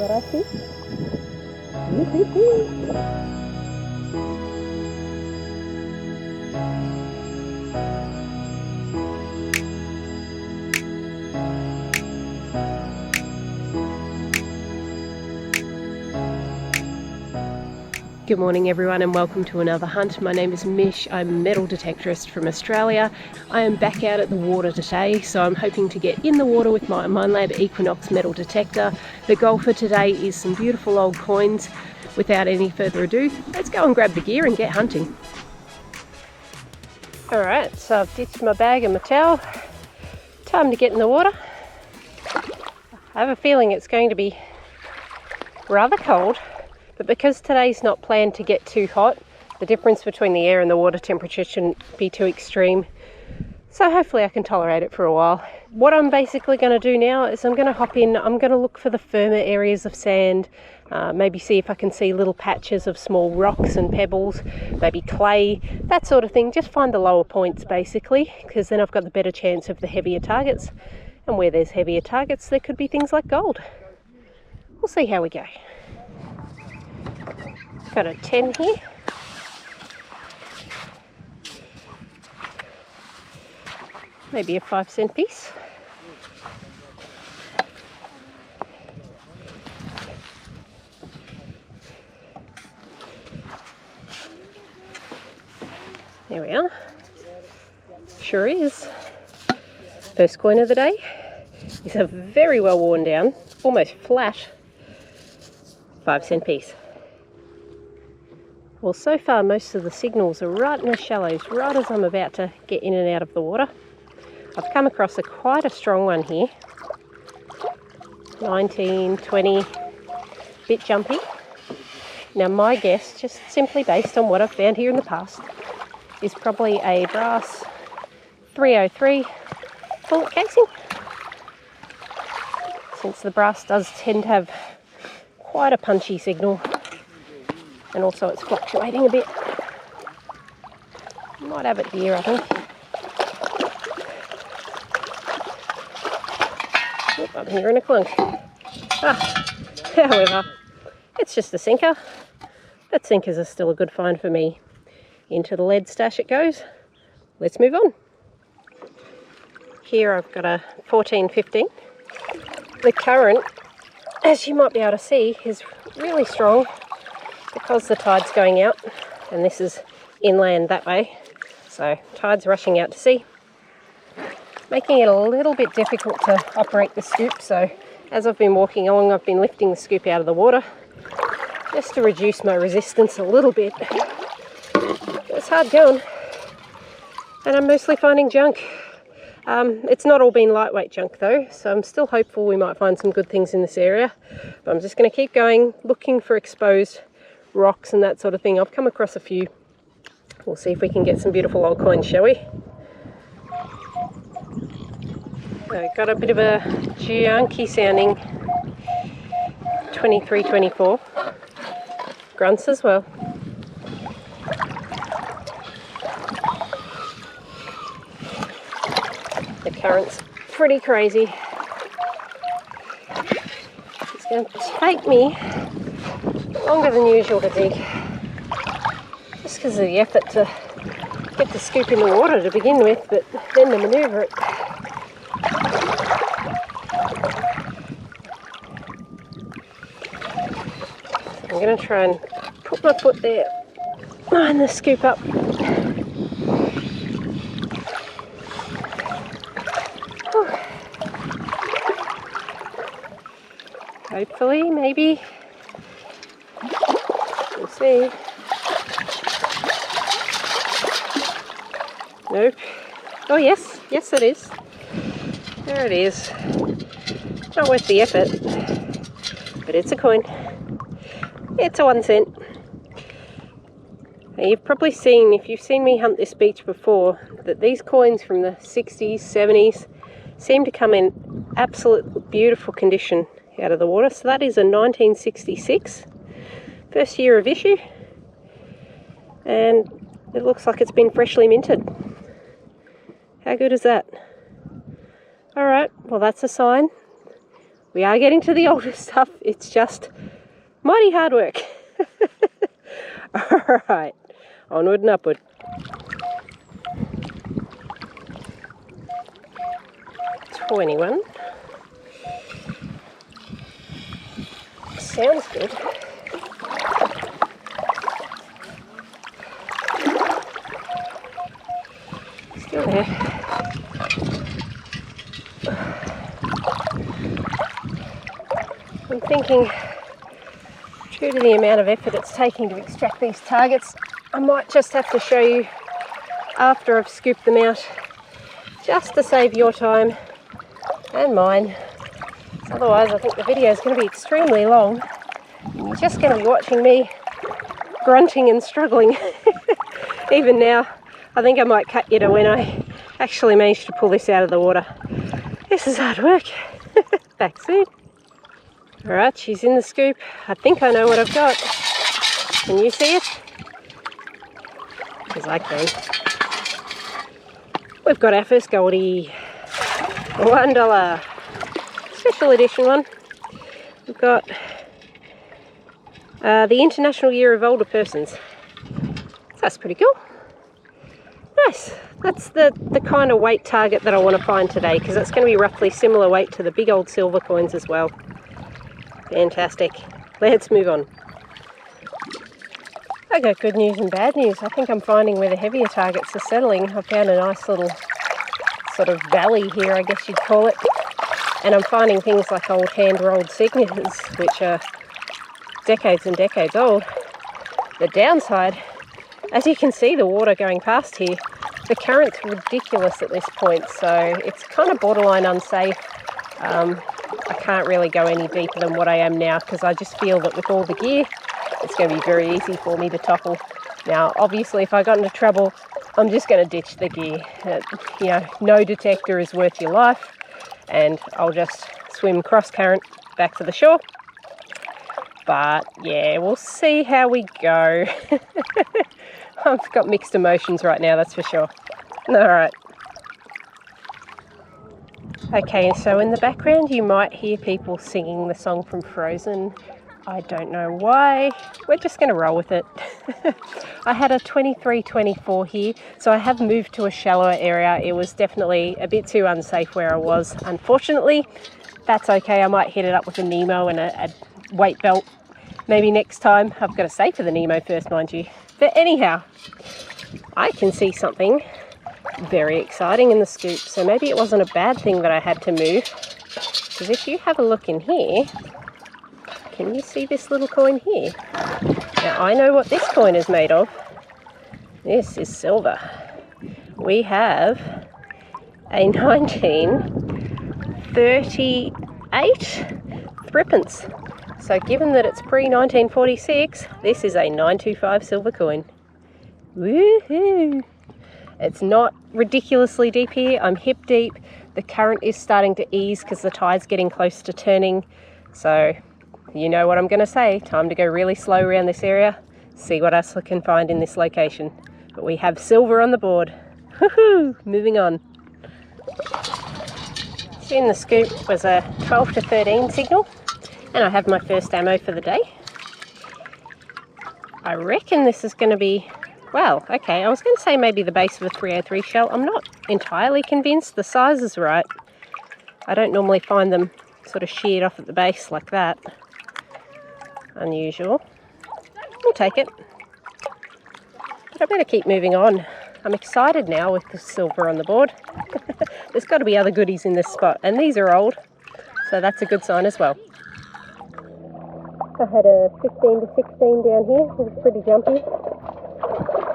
that I see? Good morning everyone and welcome to another hunt. My name is Mish, I'm a metal detectorist from Australia. I am back out at the water today, so I'm hoping to get in the water with my Minelab Equinox metal detector. The goal for today is some beautiful old coins. Without any further ado, let's go and grab the gear and get hunting. Alright, so I've ditched my bag and my towel. Time to get in the water. I have a feeling it's going to be rather cold. But because today's not planned to get too hot, the difference between the air and the water temperature shouldn't be too extreme. So hopefully I can tolerate it for a while. What I'm basically going to do now is I'm going to hop in, I'm going to look for the firmer areas of sand, maybe see if I can see little patches of small rocks and pebbles, maybe clay, that sort of thing. Just find the lower points basically, because then I've got the better chance of the heavier targets. And where there's heavier targets, there could be things like gold. We'll see how we go. Got a 10 here. Maybe a 5-cent piece. There we are. Sure is. First coin of the day. It's a very well worn down, almost flat 5-cent piece. Well, so far most of the signals are right in the shallows, right as I'm about to get in and out of the water. I've come across quite a strong one here. 19, 20, bit jumpy. Now my guess, just simply based on what I've found here in the past, is probably a brass 303 bullet casing. Since the brass does tend to have quite a punchy signal. And also it's fluctuating a bit. Might have it here, I think. Oop, I'm hearing a clunk. However, it's just a sinker. But sinkers are still a good find for me. Into the lead stash it goes. Let's move on. Here I've got a 14-15. The current, as you might be able to see, is really strong. Because the tide's going out, and this is inland that way, so tide's rushing out to sea, making it a little bit difficult to operate the scoop. So as I've been walking along, I've been lifting the scoop out of the water just to reduce my resistance a little bit. It's hard going, and I'm mostly finding junk. It's not all been lightweight junk though, so I'm still hopeful we might find some good things in this area, but I'm just going to keep going, looking for exposed rocks and that sort of thing. I've come across a few. We'll see if we can get some beautiful old coins, shall we? So got a bit of a junky sounding 23-24. Grunts as well. The current's pretty crazy. It's going to take me longer than usual to dig, just because of the effort to get the scoop in the water to begin with, but then to manoeuvre it. So I'm going to try and put my foot there, line the scoop up. Hopefully, maybe. We'll see. Nope. Oh yes, yes it is. There it is. Not worth the effort, but it's a coin. It's a 1 cent. Now you've probably seen, if you've seen me hunt this beach before, that these coins from the 60s, 70s seem to come in absolute beautiful condition out of the water. So that is a 1966, first year of issue, and it looks like it's been freshly minted. How good is that? Alright, well that's a sign. We are getting to the older stuff. It's just mighty hard work. Alright, onward and upward. $21. Sounds good. Still there. I'm thinking, true to the amount of effort it's taking to extract these targets, I might just have to show you after I've scooped them out, just to save your time and mine. Otherwise I think the video is going to be extremely long. You're just going to be watching me grunting and struggling. Even now, I think I might cut you to when I actually managed to pull this out of the water. This is hard work. Back soon. Alright, she's in the scoop. I think I know what I've got. Can you see it? Because I can. We've got our first goldie. $1. Special edition one. We've got the International Year of Older Persons. So that's pretty cool. Nice. That's the kind of weight target that I want to find today, because it's going to be roughly similar weight to the big old silver coins as well. Fantastic. Let's move on. I got good news and bad news. I think I'm finding where the heavier targets are settling. I found a nice little sort of valley here, I guess you'd call it. And I'm finding things like old hand-rolled signatures, which are decades and decades old. The downside, as you can see the water going past here, the current's ridiculous at this point, so it's kind of borderline unsafe. I can't really go any deeper than what I am now, because I just feel that with all the gear, it's going to be very easy for me to topple. Now, obviously, if I got into trouble, I'm just going to ditch the gear. You know, no detector is worth your life, and I'll just swim cross current back to the shore. But yeah, we'll see how we go. I've got mixed emotions right now, that's for sure. Alright. Okay, so in the background you might hear people singing the song from Frozen. I don't know why. We're just going to roll with it. I had a 23-24 here, so I have moved to a shallower area. It was definitely a bit too unsafe where I was. Unfortunately, that's okay. I might hit it up with a Nemo and a weight belt. Maybe next time. I've got to say for the Nemo first, mind you. But anyhow, I can see something very exciting in the scoop, so maybe it wasn't a bad thing that I had to move. Because if you have a look in here, can you see this little coin here? Now I know what this coin is made of. This is silver. We have a 1938 threepence. So given that it's pre-1946, this is a 925 silver coin. Woohoo! It's not ridiculously deep here. I'm hip deep. The current is starting to ease because the tide's getting close to turning. So you know what I'm going to say. Time to go really slow around this area. See what else I can find in this location. But we have silver on the board. Woohoo! Moving on. So in the scoop was a 12 to 13 signal. And I have my first ammo for the day. I reckon this is going to be, well, okay, I was going to say maybe the base of a 303 shell. I'm not entirely convinced. The size is right. I don't normally find them sort of sheared off at the base like that. Unusual. We'll take it. But I better keep moving on. I'm excited now with the silver on the board. There's got to be other goodies in this spot. And these are old, so that's a good sign as well. I had a 15 to 16 down here. It was pretty jumpy.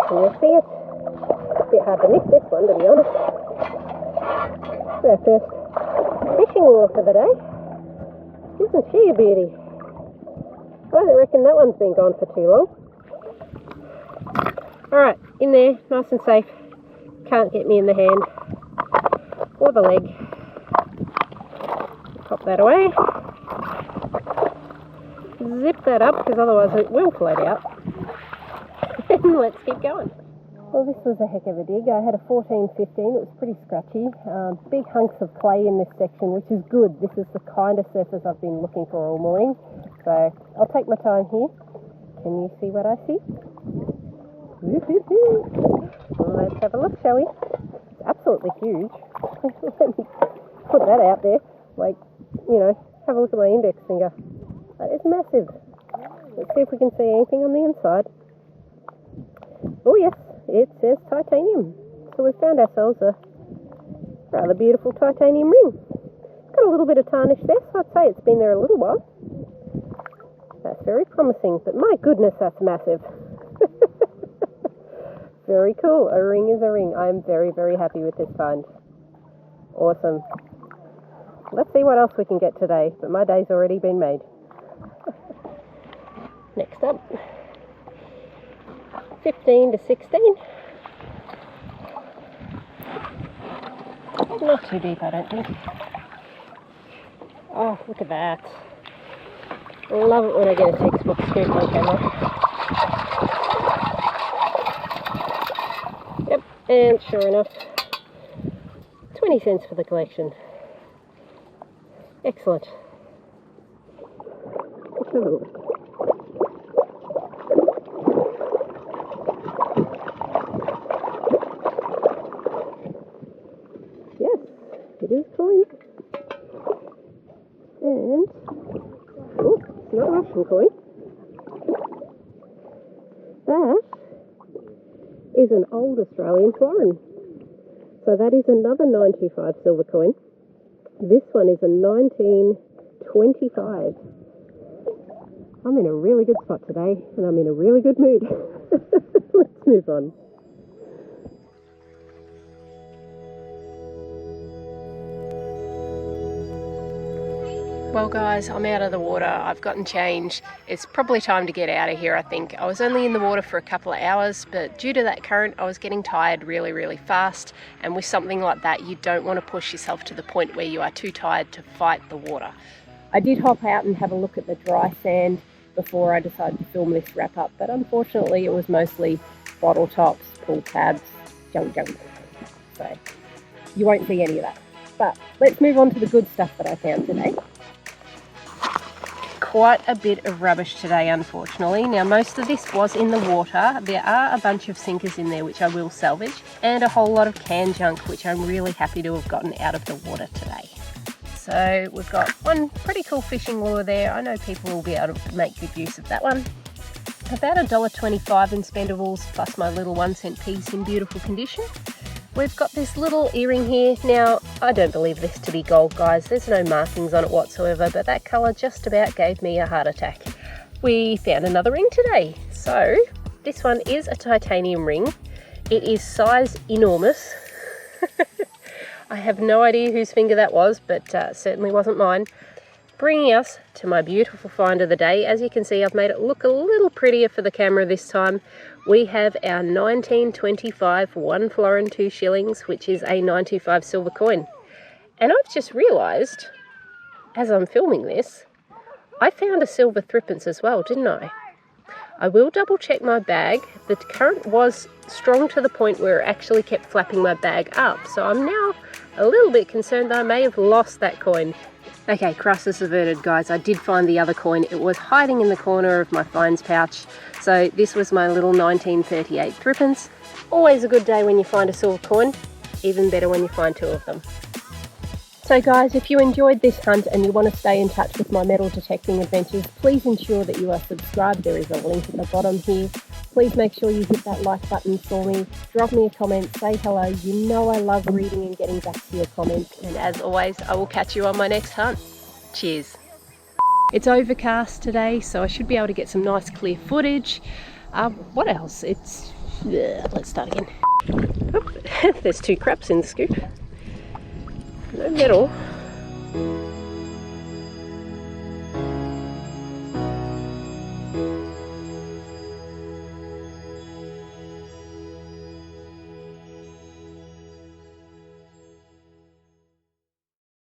Can you see it? It's a bit hard to miss this one, to be honest. It's our first fishing lure for the day. Isn't she a beauty? I don't reckon that one's been gone for too long. Alright, in there, nice and safe. Can't get me in the hand or the leg. Pop that away. Zip that up, because otherwise it will float out. And let's keep going. Well, this was a heck of a dig. I had a 14-15, it was pretty scratchy. Big hunks of clay in this section, which is good. This is the kind of surface I've been looking for all morning. So I'll take my time here. Can you see what I see? Let's have a look, shall we? It's absolutely huge. Let me put that out there. Like, you know, have a look at my index finger. That is massive. Let's see if we can see anything on the inside. Oh yes, it says titanium. So we've found ourselves a rather beautiful titanium ring. It's got a little bit of tarnish there, so I'd say it's been there a little while. That's very promising, but my goodness, that's massive. Very cool. A ring is a ring. I am very, very happy with this find. Awesome. Let's see what else we can get today, but my day's already been made. Next up, 15 to 16. Not too deep, I don't think. Oh, look at that. Love it when I get a textbook scoop on camera. Yep, and sure enough, 20 cents for the collection. Excellent. Let's have a look. Yes, it is coin. And, oh, it's not Russian coin. That is an old Australian florin. So that is another 925 silver coin. This one is a 1925. I'm in a really good spot today, and I'm in a really good mood. Let's move on. Well guys, I'm out of the water. I've gotten changed. It's probably time to get out of here, I think. I was only in the water for a couple of hours, but due to that current, I was getting tired really, really fast. And with something like that, you don't want to push yourself to the point where you are too tired to fight the water. I did hop out and have a look at the dry sand before I decided to film this wrap up, but unfortunately it was mostly bottle tops, pull tabs, junk. So you won't see any of that. But let's move on to the good stuff that I found today. Quite a bit of rubbish today, unfortunately. Now, most of this was in the water. There are a bunch of sinkers in there which I will salvage, and a whole lot of canned junk which I'm really happy to have gotten out of the water today. So we've got one pretty cool fishing lure there. I know people will be able to make good use of that one. About $1.25 in spendables, plus my little 1-cent piece in beautiful condition. We've got this little earring here. Now, I don't believe this to be gold, guys. There's no markings on it whatsoever, but that colour just about gave me a heart attack. We found another ring today. So, this one is a titanium ring. It is size enormous. I have no idea whose finger that was, but certainly wasn't mine. Bringing us to my beautiful find of the day. As you can see, I've made it look a little prettier for the camera this time. We have our 1925 1 florin 2 shillings, which is a 925 silver coin. And I've just realised, as I'm filming this, I found a silver threepence as well, didn't I? I will double check my bag. The current was strong to the point where it actually kept flapping my bag up. So I'm now a little bit concerned that I may have lost that coin. Okay, crisis averted, guys. I did find the other coin. It was hiding in the corner of my finds pouch. So this was my little 1938 threepence. Always a good day when you find a silver coin. Even better when you find 2 of them. So guys, if you enjoyed this hunt and you want to stay in touch with my metal detecting adventures, please ensure that you are subscribed. There is a link at the bottom here. Please make sure you hit that like button for me. Drop me a comment, say hello. You know I love reading and getting back to your comments. And as always, I will catch you on my next hunt. Cheers. It's overcast today, so I should be able to get some nice clear footage. What else? Let's start again. Oh, there's 2 craps in the scoop. No metal.